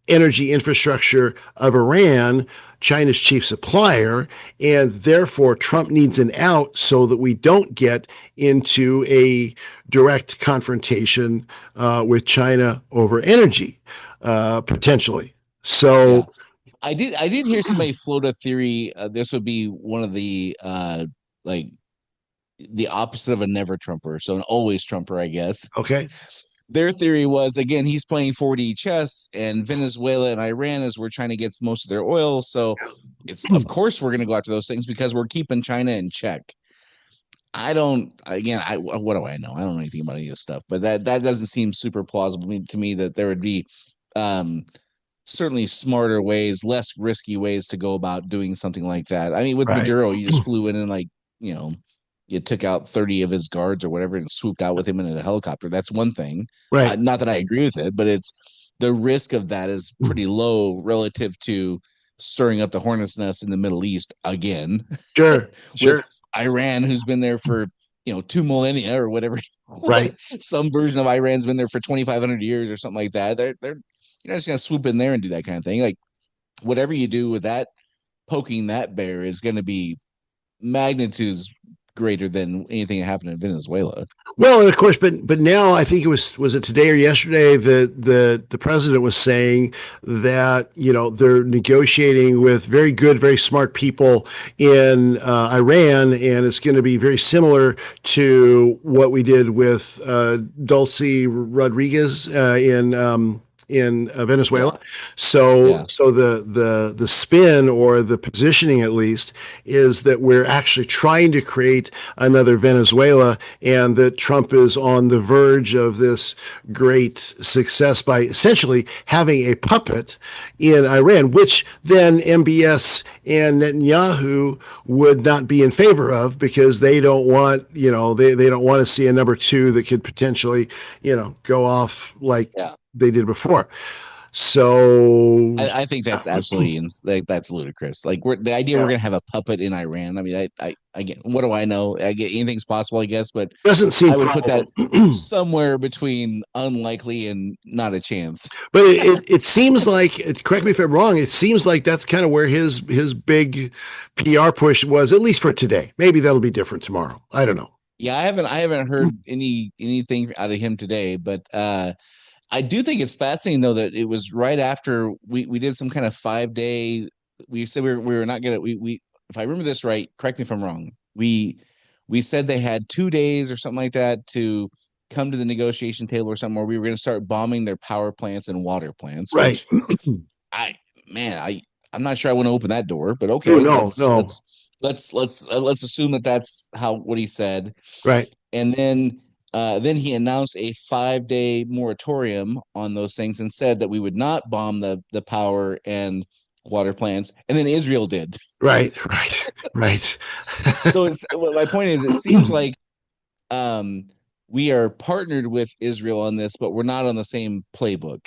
energy infrastructure of Iran, China's chief supplier, and therefore Trump needs an out so that we don't get into a direct confrontation with China over energy, potentially. So I did hear somebody float a theory. This would be one of the the opposite of a never Trumper, so an always Trumper, I guess. Okay. Their theory was, again, he's playing 4D chess, and Venezuela and Iran is where China gets most of their oil. So of course we're going to go after those things because we're keeping China in check. What do I know? I don't know anything about any of this stuff, but that doesn't seem super plausible to me that there would be certainly smarter ways, less risky ways to go about doing something like that. I mean, with Maduro, you just flew in and you took out 30 of his guards or whatever and swooped out with him in a helicopter. That's one thing. Right. Not that I agree with it, but it's the risk of that is pretty low relative to stirring up the hornet's nest in the Middle East again. Sure. With Iran, who's been there for 2 millennia or whatever. Right. Some version of Iran's been there for 2,500 years or something like that. You're not just gonna swoop in there and do that kind of thing. Like, whatever you do with that, poking that bear is going to be magnitudes greater than anything that happened in Venezuela. Well, and of course, but now I think it was it today or yesterday that the president was saying that they're negotiating with very good, very smart people in Iran, and it's going to be very similar to what we did with Dulce Rodriguez in Venezuela. So the spin, or the positioning at least, is that we're actually trying to create another Venezuela, and that Trump is on the verge of this great success by essentially having a puppet in Iran, which then MBS and Netanyahu would not be in favor of, because they don't want, they don't want to see a number two that could potentially, go off like they did before. So I think that's absolutely that's ludicrous. Like, the idea we're gonna have a puppet in Iran. I mean, I again, what do I know? I get anything's possible, I guess, but doesn't seem. I would put that somewhere between unlikely and not a chance. But it seems like, correct me if I'm wrong, it seems like that's kind of where his big PR push was, at least for today. Maybe that'll be different tomorrow. I don't know. Yeah, I haven't heard anything out of him today, but I do think it's fascinating though that it was right after we did some kind of 5 day. We said we were not gonna we if I remember this right, correct me if I'm wrong. We said they had 2 days or something like that to come to the negotiation table or something, where we were going to start bombing their power plants and water plants. Right. Which I man I'm not sure I want to open that door, but Oh, okay, no, let's assume that that's how what he said. Right. And then he announced a 5 day moratorium on those things and said that we would not bomb the power and water plants. And then Israel did. Right. Right. So my point is, it seems like um, we are partnered with Israel on this, but we're not on the same playbook.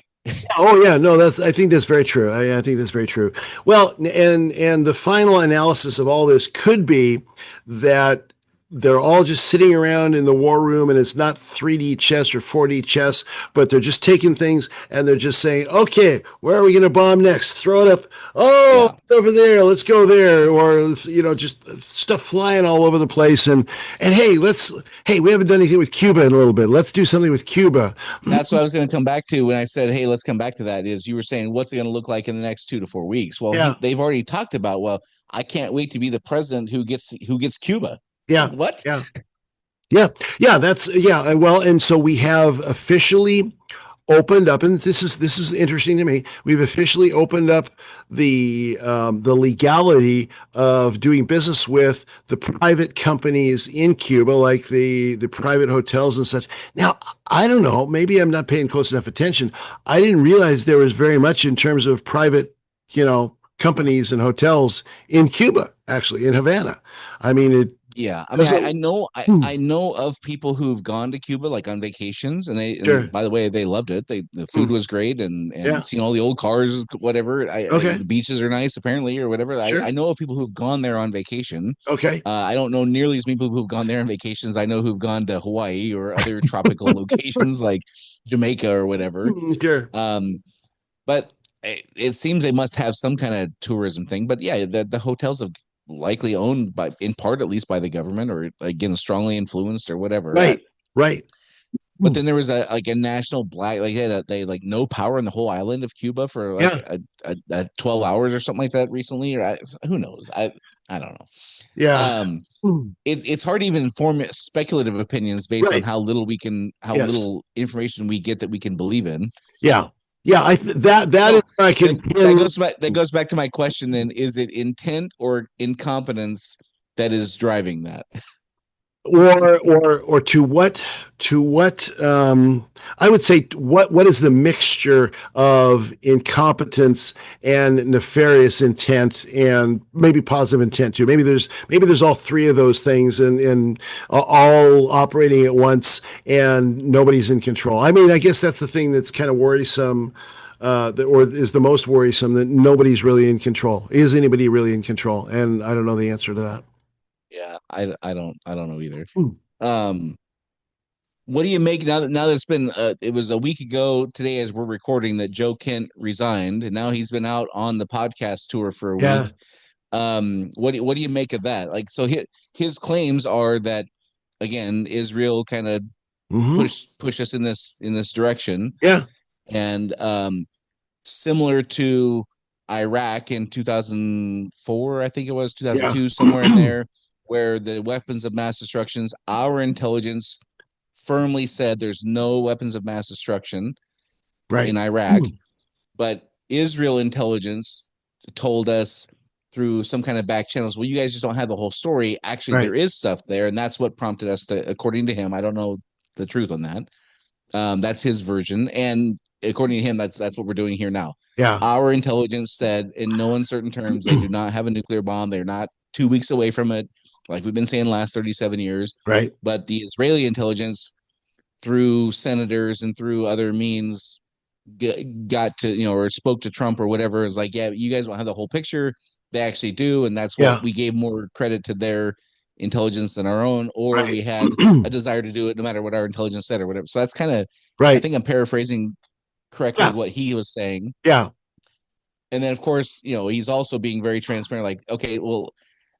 Oh yeah, no, I think that's very true. I think that's very true. Well, and the final analysis of all this could be that they're all just sitting around in the war room, and it's not 3D chess or 4D chess, but they're just taking things and they're just saying, okay, where are we going to bomb next? Throw it up. Oh, Yeah. it's over there. Let's go there. Or, just stuff flying all over the place. And hey, we haven't done anything with Cuba in a little bit. Let's do something with Cuba. That's what I was going to come back to when I said, hey, let's come back to that. Is you were saying, what's it going to look like in the next 2 to 4 weeks? Well, Yeah. they've already talked about, well, I can't wait to be the president who gets Cuba. Yeah. What? Yeah. Well, and so we have officially opened up, and this is interesting to me. We've officially opened up the legality of doing business with the private companies in Cuba, like the private hotels and such. Now, I don't know. Maybe I'm not paying close enough attention. I didn't realize there was very much in terms of private, companies and hotels in Cuba, actually in Havana. I mean, Yeah, I mean, I know of people who've gone to Cuba like on vacations, and by the way, they loved it. The food was great, and seeing all the old cars, whatever. The beaches are nice, apparently, or whatever. I know of people who've gone there on vacation. Okay. I don't know nearly as many people who've gone there on vacations. I know who've gone to Hawaii or other tropical locations like Jamaica or whatever. Sure. But it seems they must have some kind of tourism thing. But yeah, the hotels have likely owned by, in part at least, by the government, or again strongly influenced or whatever. Right. But then there was a national black, like they like no power in the whole island of Cuba for like a 12 hours or something like that recently, or who knows? I don't know. Yeah. It's hard to even form speculative opinions based on how little little information we get that we can believe in. Yeah. Yeah, that goes back to my question then. Is it intent or incompetence that is driving that? Or to what I would say what is the mixture of incompetence and nefarious intent, and maybe positive intent too? Maybe there's all three of those things and all operating at once, and nobody's in control. I mean, I guess that's the thing that's kind of worrisome. Or is the most worrisome, that nobody's really in control. Is anybody really in control? And I don't know the answer to that. Yeah, I don't know either. What do you make now that it's been it was a week ago today as we're recording that Joe Kent resigned, and now he's been out on the podcast tour for a week. What do you make of that? Like, so his claims are that, again, Israel kind of push us in this direction. Yeah. And similar to Iraq in 2004, I think it was 2002, somewhere in there, where the weapons of mass destructions, our intelligence firmly said there's no weapons of mass destruction in Iraq, but Israel intelligence told us through some kind of back channels, well, you guys just don't have the whole story. Actually, there is stuff there, and that's what prompted us to, according to him, I don't know the truth on that. That's his version, and according to him, that's what we're doing here now. Yeah. Our intelligence said in no uncertain terms they do not have a nuclear bomb. They're not 2 weeks away from it, like we've been saying the last 37 years. Right. But the Israeli intelligence, through senators and through other means, got to, or spoke to Trump or whatever. It's like, yeah, you guys don't have the whole picture. They actually do, and that's what we gave more credit to their intelligence than our own, or we had a desire to do it no matter what our intelligence said or whatever. So that's kind of I think I'm paraphrasing correctly what he was saying. Yeah. And then, of course, he's also being very transparent. Like, okay, well,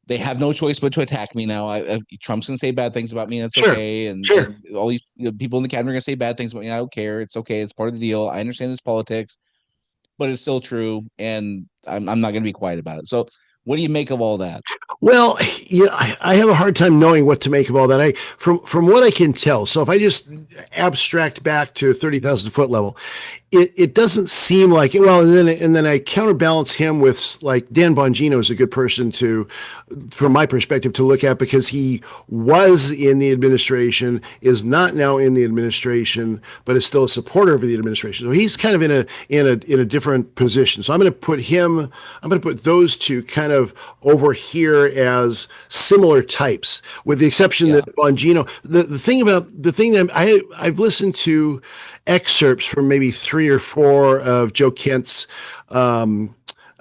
they have no choice but to attack me now. Trump's gonna say bad things about me, and it's Sure. okay. And, Sure. and all these people in the cabinet are gonna say bad things about me. I don't care. It's okay. It's part of the deal. I understand this politics, but it's still true, and I'm not gonna be quiet about it. So, what do you make of all that? Well, yeah, I have a hard time knowing what to make of all that. From what I can tell, so if I just abstract back to 30,000 foot level, it doesn't seem like it. Well, and then I counterbalance him with like Dan Bongino is a good person to, from my perspective, to look at because he was in the administration, is not now in the administration, but is still a supporter of the administration. So he's kind of in a different position. So I'm going to put those two kind of over here as similar types, with the exception that Bongino. The thing that I've listened to excerpts from maybe 3 or 4 of Joe Kent's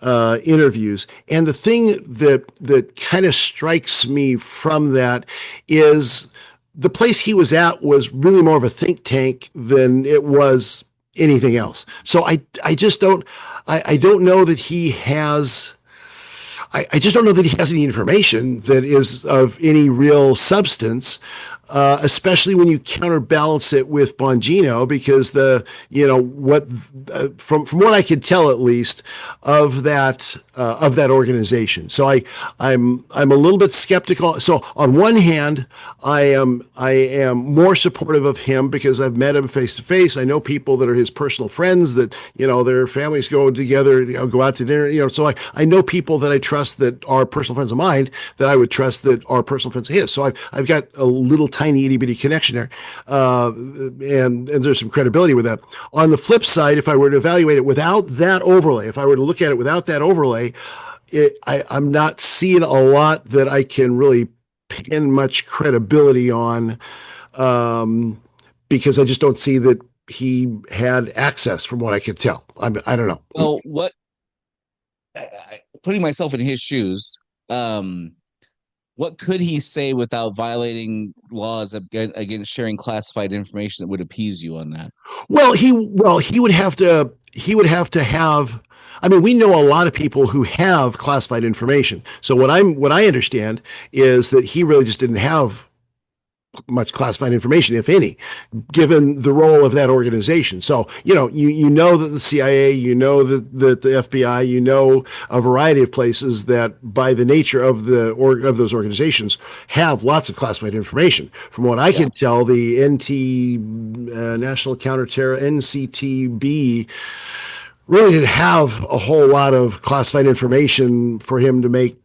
interviews, and the thing that kind of strikes me from that is the place he was at was really more of a think tank than it was anything else. So I just don't know that he has. I just don't know that he has any information that is of any real substance, especially when you counterbalance it with Bongino, because from what I could tell, at least, of that organization. So I'm a little bit skeptical. So on one hand, I am more supportive of him because I've met him face to face. I know people that are his personal friends that, their families go together, go out to dinner, so I know people that I trust that are personal friends of mine that I would trust that are personal friends of his. So I've got a little tiny itty bitty connection there. And there's some credibility with that. On the flip side, if I were to evaluate it without that overlay, if I were to look at it without that overlay, I'm not seeing a lot that I can really pin much credibility on, because I just don't see that he had access from what I could tell. I don't know. Well, putting myself in his shoes, what could he say without violating laws against sharing classified information that would appease you on that? Well, he would have to have. I mean, we know a lot of people who have classified information. So what I understand is that he really just didn't have much classified information, if any, given the role of that organization. So, you know that the CIA, that the FBI, a variety of places that by the nature of those organizations have lots of classified information. From what I can tell, the National Counterterror, NCTB, really didn't have a whole lot of classified information for him to make,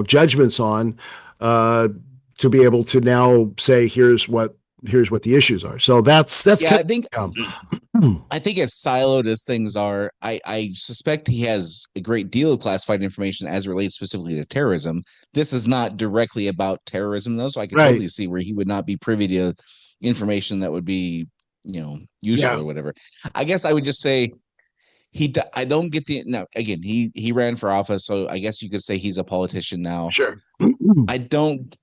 judgments on, to be able to now say, here's what the issues are. So that's I think as siloed as things are, I suspect he has a great deal of classified information as it relates specifically to terrorism. This is not directly about terrorism, though, so I can totally see where he would not be privy to information that would be, useful or whatever. I guess I would just say I don't get again, he ran for office, so I guess you could say he's a politician now. Sure.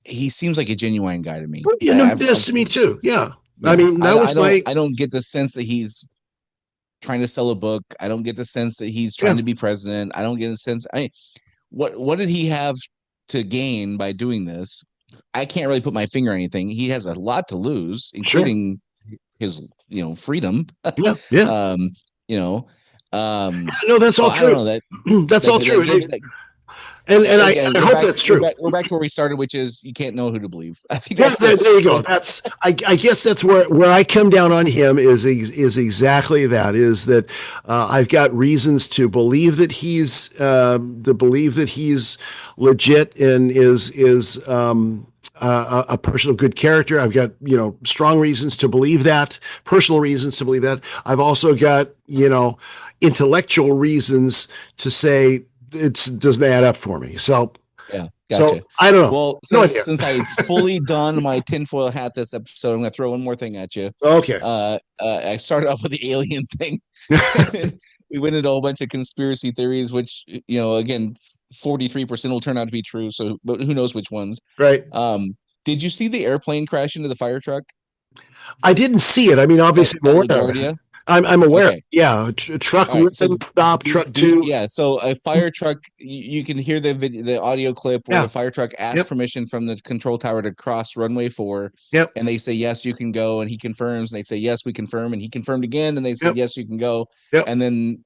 He seems like a genuine guy to me. To me too. Yeah. I mean, I don't get the sense that he's trying to sell a book. I don't get the sense that he's trying to be president. I don't get the sense. What did he have to gain by doing this? I can't really put my finger on anything. He has a lot to lose, including his, freedom. Yeah. No, that's all true. That's all true. And I hope that's true. We're back to where we started, which is you can't know who to believe. I think there you go. I guess that's where I come down on him is exactly that. Is that I've got reasons to believe that he's legit and is a person of good character. I've got strong reasons to believe that, personal reasons to believe that. I've also got intellectual reasons to say it doesn't add up for me. So gotcha. So I don't know. Well, since I fully donned my tinfoil hat this episode, I'm going to throw one more thing at you. Okay. I started off with the alien thing. We went into a whole bunch of conspiracy theories, which again, 43% will turn out to be true. So, but who knows which ones? Right. Did you see the airplane crash into the fire truck? I didn't see it. I mean, obviously, LaGuardia. I'm aware. Okay. Yeah, truck right, so stop, truck two. Yeah, so a fire truck, you can hear the audio clip where the fire truck asks permission from the control tower to cross runway 4. Yep. And they say, yes, you can go. And he confirms. And they say, yes, we confirm. And he confirmed again. And they said, yes, you can go. Yep. And then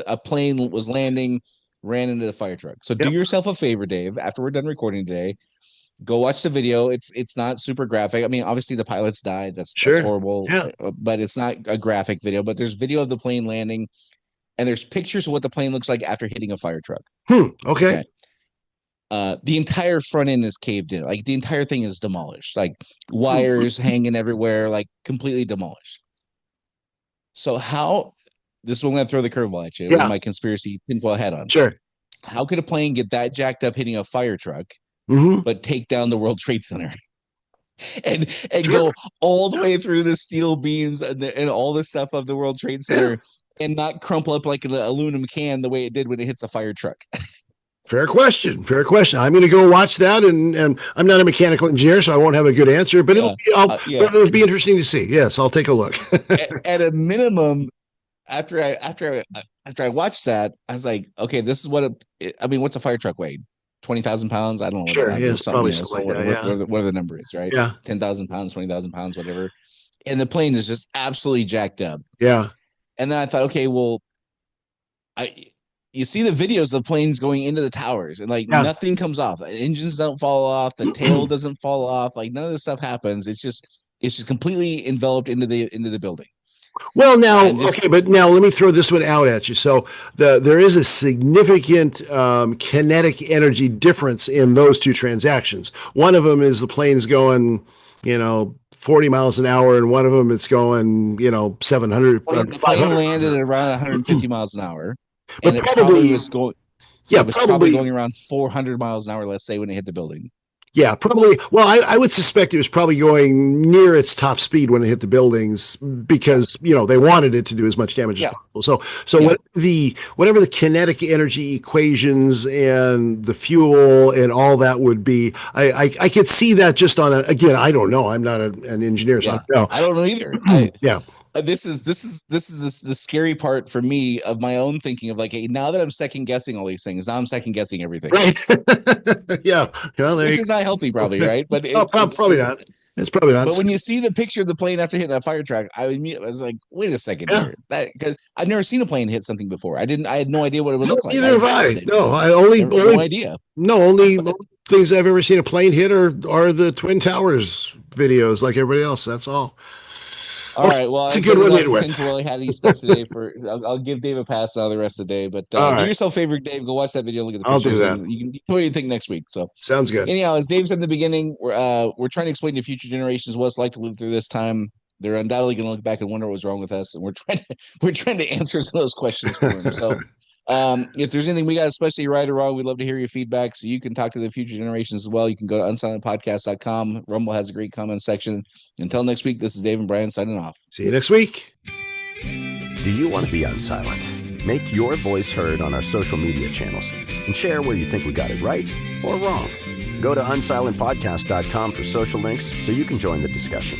a plane was landing, ran into the fire truck. So do yourself a favor, Dave, after we're done recording today. Go watch the video. It's not super graphic. I mean, obviously the pilots died. That's horrible. Yeah. But it's not a graphic video. But there's video of the plane landing, and there's pictures of what the plane looks like after hitting a fire truck. Okay. The entire front end is caved in. Like the entire thing is demolished. Like wires hanging everywhere, like completely demolished. So this is what I'm going to throw the curveball at you with my conspiracy tinfoil hat on. Sure. How could a plane get that jacked up hitting a fire truck, but take down the World Trade Center and go all the way through the steel beams and all the stuff of the World Trade Center and not crumple up like an aluminum can the way it did when it hits a fire truck? Fair question. I'm going to go watch that, and I'm not a mechanical engineer, so I won't have a good answer, but it'll be interesting to see. Yes, I'll take a look. At a minimum, after I watched that, I was like, okay, this is what what's a fire truck weigh? 20,000 pounds? I don't know. Sure, probably something like that. What are the numbers, right? Yeah, 10,000 pounds, 20,000 pounds, whatever. And the plane is just absolutely jacked up. Yeah. And then I thought, okay, well, you see the videos of planes going into the towers, and like nothing comes off. The engines don't fall off. The tail doesn't fall off. Like none of this stuff happens. It's just completely enveloped into the building. Well, but now let me throw this one out at you. So there is a significant kinetic energy difference in those two transactions. One of them is the plane's going, 40 miles an hour, and one of them it's going, 700. The plane landed at around 150 miles an hour. And it probably was going. Yeah, it was probably going around 400 miles an hour, let's say, when it hit the building. Yeah, probably. Well, I would suspect it was probably going near its top speed when it hit the buildings because, they wanted it to do as much damage as possible. So whatever the kinetic energy equations and the fuel and all that would be, I could see that just on again, I don't know. I'm not an engineer, so I don't know either. This is the scary part for me of my own thinking of like, hey, now that I'm second guessing all these things, now I'm second guessing everything. Right. Yeah. Well, which is not healthy, probably, right? But probably not. It's probably not. But when you see the picture of the plane after hitting that fire truck, I was like, wait a second here. Because I've never seen a plane hit something before. I had no idea what it would look like. Neither have I. No, no idea. No, only things I've ever seen a plane hit are the Twin Towers videos, like everybody else. That's all. All right. Well, it's a good one anyway. Really had any stuff today I'll give Dave a pass now the rest of the day. But do yourself a favor, Dave. Go watch that video. Look at the pictures. I'll do that. You can tell what you think next week. So sounds good. Anyhow, as Dave said in the beginning, we're trying to explain to future generations what it's like to live through this time. They're undoubtedly going to look back and wonder what was wrong with us, and we're trying to answer some of those questions for them. So. If there's anything we got, especially right or wrong, we'd love to hear your feedback. So you can talk to the future generations as well. You can go to unsilentpodcast.com. Rumble has a great comment section. Until next week, this is Dave and Brian signing off. See you next week. Do you want to be unsilent? Make your voice heard on our social media channels and share where you think we got it right or wrong. Go to unsilentpodcast.com for social links so you can join the discussion.